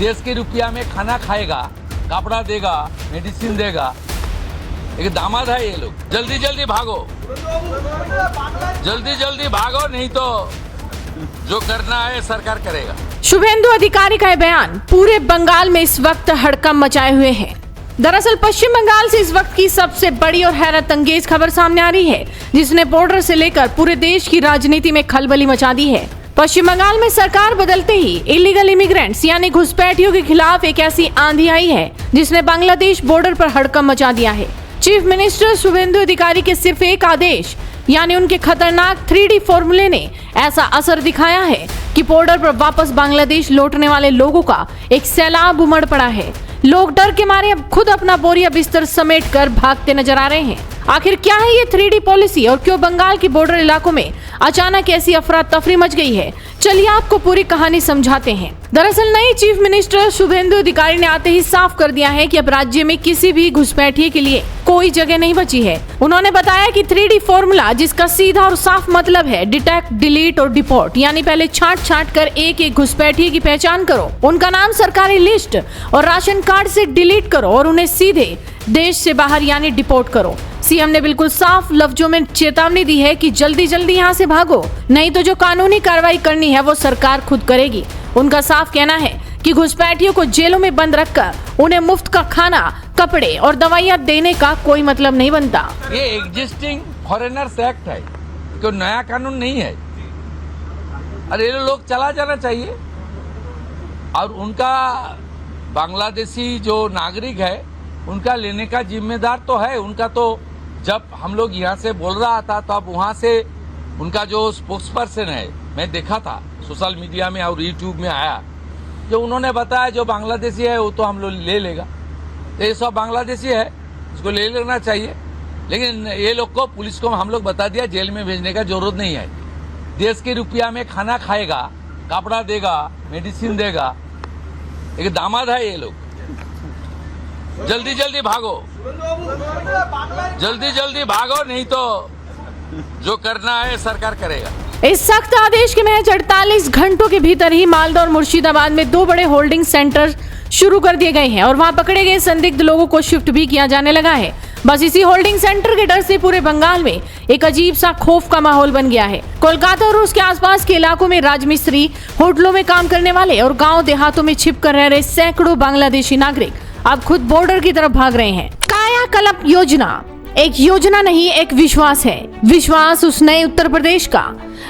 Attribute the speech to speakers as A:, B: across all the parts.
A: देश के रुपया में खाना खाएगा, कपड़ा देगा, मेडिसिन देगा। एक दामाद है ये लोग। जल्दी जल्दी भागो, जल्दी जल्दी भागो, नहीं तो जो करना है सरकार करेगा।
B: शुभेंदु अधिकारी का बयान पूरे बंगाल में इस वक्त हड़कंप मचाए हुए है। दरअसल पश्चिम बंगाल से इस वक्त की सबसे बड़ी और हैरत अंगेज खबर सामने आ रही है, जिसने बॉर्डर से लेकर पूरे देश की राजनीति में खलबली मचा दी है। पश्चिम बंगाल में सरकार बदलते ही इलीगल इमिग्रेंट्स यानी घुसपैठियों के खिलाफ एक ऐसी आंधी आई है जिसने बांग्लादेश बॉर्डर पर हड़कंप मचा दिया है। चीफ मिनिस्टर शुभेंदु अधिकारी के सिर्फ एक आदेश यानी उनके खतरनाक 3D फॉर्मूले ने ऐसा असर दिखाया है कि बॉर्डर पर वापस बांग्लादेश लौटने वाले लोगों का एक सैलाब उमड़ पड़ा है। लोग डर के मारे अब खुद अपना बोरिया बिस्तर समेट कर भागते नजर आ रहे हैं। आखिर क्या है ये 3D पॉलिसी और क्यों बंगाल के बॉर्डर इलाकों में अचानक ऐसी अफरा तफरी मच गई है, चलिए आपको पूरी कहानी समझाते हैं। दरअसल नई चीफ मिनिस्टर शुभेंदु अधिकारी ने आते ही साफ कर दिया है कि अब राज्य में किसी भी घुसपैठिए के लिए कोई जगह नहीं बची है। उन्होंने बताया कि 3D फॉर्मूला, जिसका सीधा और साफ मतलब है डिटेक्ट, डिलीट और डिपोर्ट, यानी पहले छांट कर एक एक घुसपैठिए की पहचान करो, उनका नाम सरकारी लिस्ट और राशन कार्ड से डिलीट करो और उन्हें सीधे देश से बाहर यानी डिपोर्ट करो। सीएम ने बिल्कुल साफ लफ्जों में चेतावनी दी है कि जल्दी जल्दी यहाँ से भागो, नहीं तो जो कानूनी कार्रवाई करनी है वो सरकार खुद करेगी। उनका साफ कहना है कि घुसपैठियों को जेलों में बंद रखकर उन्हें मुफ्त का खाना, कपड़े और दवाइयाँ देने का कोई मतलब नहीं बनता।
A: ये एग्जिस्टिंग फॉरेनर्स एक्ट है, कोई नया कानून नहीं है। अरे ये लोग चला जाना चाहिए और उनका बांग्लादेशी जो नागरिक है उनका लेने का जिम्मेदार तो है उनका। तो जब हम लोग यहाँ से बोल रहा था तो अब वहाँ से उनका जो स्पोक्स पर्सन है, मैं देखा था सोशल मीडिया में और यूट्यूब में आया, जो उन्होंने बताया जो बांग्लादेशी है वो तो हम लोग ले लेगा। तो ये सब बांग्लादेशी है, इसको ले लेना चाहिए। लेकिन ये लोग को, पुलिस को हम लोग बता दिया जेल में भेजने का जरूरत नहीं है। देश के रुपया में खाना खाएगा, कपड़ा देगा, मेडिसिन देगा। एक दामाद है ये लोग। जल्दी जल्दी भागो, जल्दी जल्दी भागो, नहीं तो जो करना है सरकार करेगा।
B: इस सख्त आदेश के महज 48 घंटों के भीतर ही मालदा और मुर्शिदाबाद में 2 बड़े होल्डिंग सेंटर शुरू कर दिए गए हैं और वहां पकड़े गए संदिग्ध लोगों को शिफ्ट भी किया जाने लगा है। बस इसी होल्डिंग सेंटर के डर से पूरे बंगाल में एक अजीब सा खौफ का माहौल बन गया है। कोलकाता और उसके आसपास के इलाकों में राजमिस्त्री, होटलों में काम करने वाले और गाँव देहातों में छिप कर रह रहे सैकड़ों बांग्लादेशी नागरिक अब खुद बॉर्डर की तरफ भाग रहे हैं। कायाकल्प योजना एक योजना नहीं, एक विश्वास है। विश्वास उस नए उत्तर प्रदेश का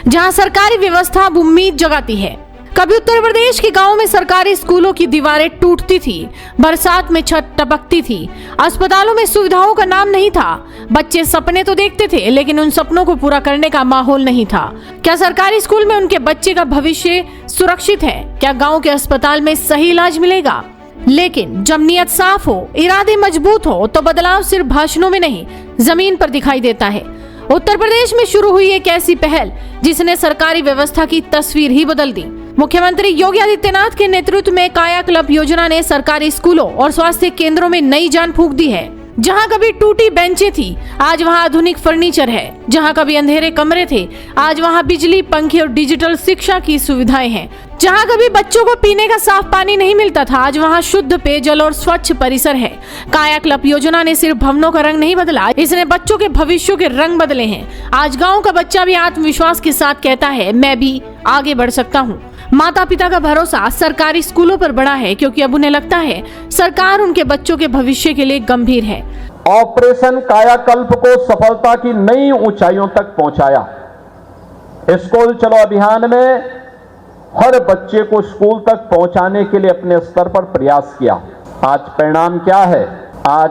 B: जहां सरकारी व्यवस्था अब उम्मीद जगाती है। कभी उत्तर प्रदेश के गांवों में सरकारी स्कूलों की दीवारें टूटती थी, बरसात में छत टपकती थी, अस्पतालों में सुविधाओं का नाम नहीं था। बच्चे सपने तो देखते थे लेकिन उन सपनों को पूरा करने का माहौल नहीं था। क्या सरकारी स्कूल में उनके बच्चे का भविष्य सुरक्षित है? क्या गाँव के अस्पताल में सही इलाज मिलेगा? लेकिन जब नियत साफ हो, इरादे मजबूत हो, तो बदलाव सिर्फ भाषणों में नहीं, जमीन पर दिखाई देता है। उत्तर प्रदेश में शुरू हुई एक ऐसी पहल जिसने सरकारी व्यवस्था की तस्वीर ही बदल दी। मुख्यमंत्री योगी आदित्यनाथ के नेतृत्व में कायाकल्प योजना ने सरकारी स्कूलों और स्वास्थ्य केंद्रों में नई जान फूंक दी है। जहां कभी टूटी बेंचें थी, आज वहां आधुनिक फर्नीचर है। जहां कभी अंधेरे कमरे थे, आज वहां बिजली, पंखे और डिजिटल शिक्षा की सुविधाएं हैं। जहां कभी बच्चों को पीने का साफ पानी नहीं मिलता था, आज वहां शुद्ध पेयजल और स्वच्छ परिसर है। कायाकल्प योजना ने सिर्फ भवनों का रंग नहीं बदला, इसने बच्चों के भविष्य के रंग बदले हैं। आज गाँव का बच्चा भी आत्मविश्वास के साथ कहता है, मैं भी आगे बढ़ सकता हूँ। माता पिता का भरोसा सरकारी स्कूलों पर बढ़ा है क्योंकि अब उन्हें लगता है सरकार उनके बच्चों के भविष्य के लिए गंभीर है।
C: ऑपरेशन कायाकल्प को सफलता की नई ऊंचाइयों तक पहुंचाया। स्कूल चलो अभियान में हर बच्चे को स्कूल तक पहुंचाने के लिए अपने स्तर पर प्रयास किया। आज परिणाम क्या है? आज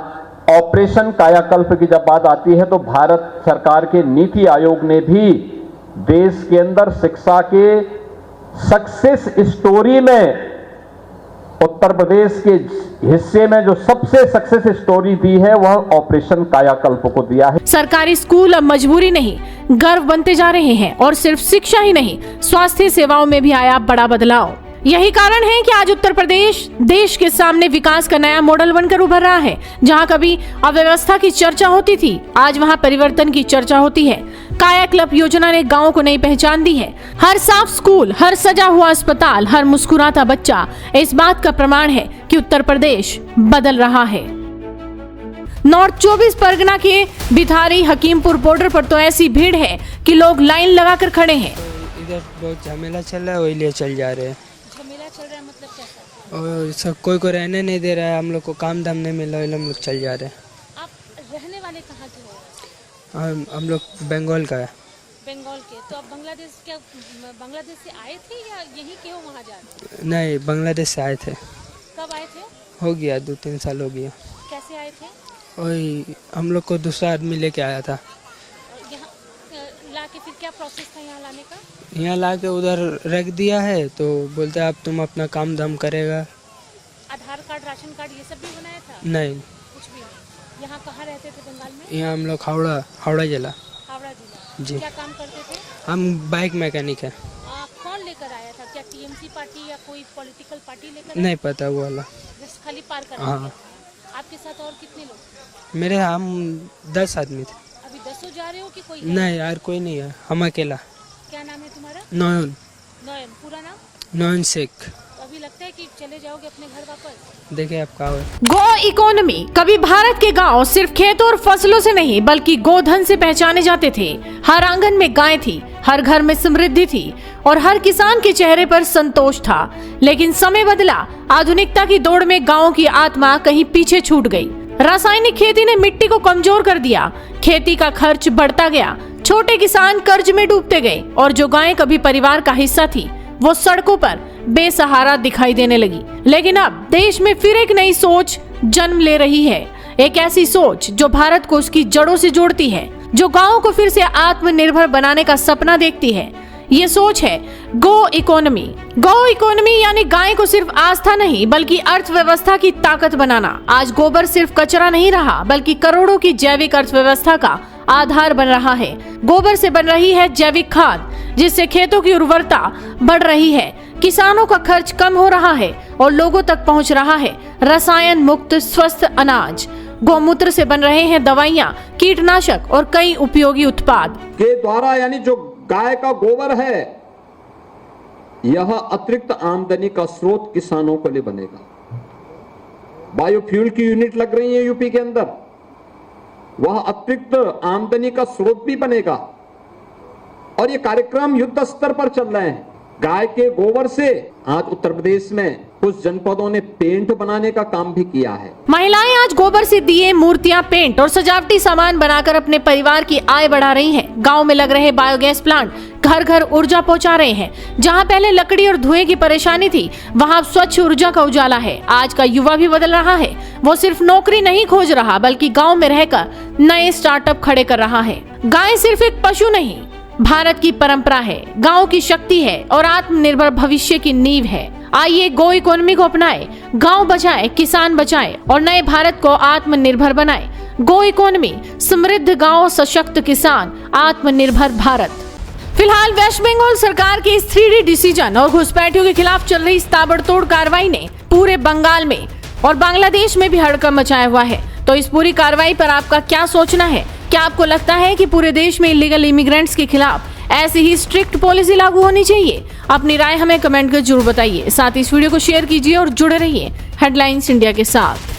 C: ऑपरेशन कायाकल्प की जब बात आती है तो भारत सरकार के नीति आयोग ने भी देश के अंदर शिक्षा के सक्सेस स्टोरी में उत्तर प्रदेश के हिस्से में जो सबसे सक्सेस स्टोरी दी है वह ऑपरेशन कायाकल्प को दिया है।
B: सरकारी स्कूल अब मजबूरी नहीं, गर्व बनते जा रहे हैं और सिर्फ शिक्षा ही नहीं, स्वास्थ्य सेवाओं में भी आया बड़ा बदलाव। यही कारण है कि आज उत्तर प्रदेश देश के सामने विकास का नया मॉडल बनकर उभर रहा है। जहां कभी अव्यवस्था की चर्चा होती थी, आज वहां परिवर्तन की चर्चा होती है। कायाकल्प योजना ने गाँव को नई पहचान दी है। हर साफ स्कूल, हर सजा हुआ अस्पताल, हर मुस्कुराता बच्चा इस बात का प्रमाण है कि उत्तर प्रदेश बदल रहा है। नॉर्थ 24 परगना के बिथारी हकीमपुर बॉर्डर पर तो ऐसी भीड़ है कि लोग लाइन लगाकर खड़े हैं।
D: इधर बहुत झमेला चल रहा है, वही लिए चल जा रहे हैं।
E: झमेला चल रहा है मतलब कैसा?
D: और सब कोई को रहने नहीं दे रहा है, हम लोग को काम धाम नहीं मिल रहा है, हम लोग चल जा रहे हैं।
E: आप रहने वाले कहाँ के हो?
D: हम लोग बंगाल का है।
E: बंगाल के। तो आप बांग्लादेश से आए थे या यहीं के हो वहाँ जा रहे हैं?
D: नहीं, बांग्लादेश से आए थे।
E: कब आए थे?
D: हो गया 2-3 साल हो गया।
E: कैसे आए थे?
D: वही हम लोग को दूसरा आदमी लेके आया था।
E: और यहाँ ला के फिर क्या प्रोसेस था यहाँ लाने का?
D: यहाँ ला के उधर रख दिया है, तो बोलते अब तुम अपना काम धाम करेगा।
E: आधार कार्ड, राशन कार्ड ये सब भी बनाया था?
D: नहीं,
E: कुछ भी नहीं। यहाँ कहाँ रहते थे बंगाल में?
D: यहाँ हम लोग हावड़ा जिला।
E: हावड़ा जिला।
D: जी।
E: क्या काम करते थे?
D: हम बाइक मैकेनिक है।
E: कौन लेकर आया था? क्या टीएमसी पार्टी या कोई पॉलिटिकल पार्टी लेकर?
D: नहीं पता वो वाला।
E: बस खाली पार कर।
D: हाँ।
E: आपके साथ और कितने लोग?
D: हम 10 आदमी थे।
E: अभी 10 जा रहे हो कि कोई है?
D: नहीं यार, कोई नहीं है, हम अकेला।
E: क्या नाम है तुम्हारा?
D: नॉयन
E: नोयन। पूरा नाम?
D: नॉयन शेख।
E: तो अभी लगता है कि चले जाओगे अपने घर वापस?
D: देखिए आप कहाँ हो।
B: गो इकोनॉमी। कभी भारत के गांव सिर्फ खेतों और फसलों से नहीं बल्कि गोधन से पहचाने जाते थे। हर आंगन में गाय थी, हर घर में समृद्धि थी और हर किसान के चेहरे पर संतोष था। लेकिन समय बदला, आधुनिकता की दौड़ में गाँव की आत्मा कहीं पीछे छूट गई। रासायनिक खेती ने मिट्टी को कमजोर कर दिया, खेती का खर्च बढ़ता गया, छोटे किसान कर्ज में डूबते गए और जो गायें कभी परिवार का हिस्सा थी वो सड़कों पर बेसहारा दिखाई देने लगी। लेकिन अब देश में फिर एक नई सोच जन्म ले रही है, एक ऐसी सोच जो भारत को उसकी जड़ों से जोड़ती है, जो गाँव को फिर से आत्मनिर्भर बनाने का सपना देखती है। ये सोच है गो इकोनॉमी। गो इकोनॉमी यानी गाय को सिर्फ आस्था नहीं बल्कि अर्थव्यवस्था की ताकत बनाना। आज गोबर सिर्फ कचरा नहीं रहा बल्कि करोड़ों की जैविक अर्थव्यवस्था का आधार बन रहा है। गोबर से बन रही है जैविक खाद, जिससे खेतों की उर्वरता बढ़ रही है, किसानों का खर्च कम हो रहा है और लोगों तक पहुंच रहा है रसायन मुक्त स्वस्थ अनाज। गौमूत्र से बन रहे हैं दवाइयाँ, कीटनाशक और कई उपयोगी उत्पाद
C: के द्वारा, यानी जो गाय का गोबर है, यह अतिरिक्त आमदनी का स्रोत किसानों के लिए बनेगा। बायोफ्यूल की यूनिट लग रही है यूपी के अंदर, वह अतिरिक्त आमदनी का स्रोत भी बनेगा। और ये कार्यक्रम युद्ध स्तर पर चल रहे हैं। गाय के गोबर से आज उत्तर प्रदेश में कुछ जनपदों ने पेंट बनाने का काम भी किया है।
B: महिलाएं आज गोबर से दिए, मूर्तियां, पेंट और सजावटी सामान बनाकर अपने परिवार की आय बढ़ा रही हैं। गांव में लग रहे बायोगैस प्लांट घर घर ऊर्जा पहुंचा रहे हैं। जहां पहले लकड़ी और धुएं की परेशानी थी, वहां स्वच्छ ऊर्जा का उजाला है। आज का युवा भी बदल रहा है। वो सिर्फ नौकरी नहीं खोज रहा बल्कि गाँव में रहकर नए स्टार्टअप खड़े कर रहा है। गाय सिर्फ एक पशु नहीं, भारत की परंपरा है, गांव की शक्ति है और आत्मनिर्भर भविष्य की नींव है। आइए गो इकोनॉमी को अपनाएं, गांव बचाएं, किसान बचाएं और नए भारत को आत्मनिर्भर बनाएं। गो इकोनॉमी, समृद्ध गांव, सशक्त किसान, आत्मनिर्भर भारत। फिलहाल वेस्ट बंगाल सरकार के इस 3D डिसीजन और घुसपैठियों के खिलाफ चल रही इस ताबड़तोड़ कार्रवाई ने पूरे बंगाल में और बांग्लादेश में भी हड़कंप मचाया हुआ है। तो इस पूरी कार्रवाई पर आपका क्या सोचना है? क्या आपको लगता है कि पूरे देश में इलीगल इमिग्रेंट्स के खिलाफ ऐसी ही स्ट्रिक्ट पॉलिसी लागू होनी चाहिए? अपनी राय हमें कमेंट कर जरूर बताइए। साथ ही इस वीडियो को शेयर कीजिए और जुड़े रहिए हेडलाइंस इंडिया के साथ।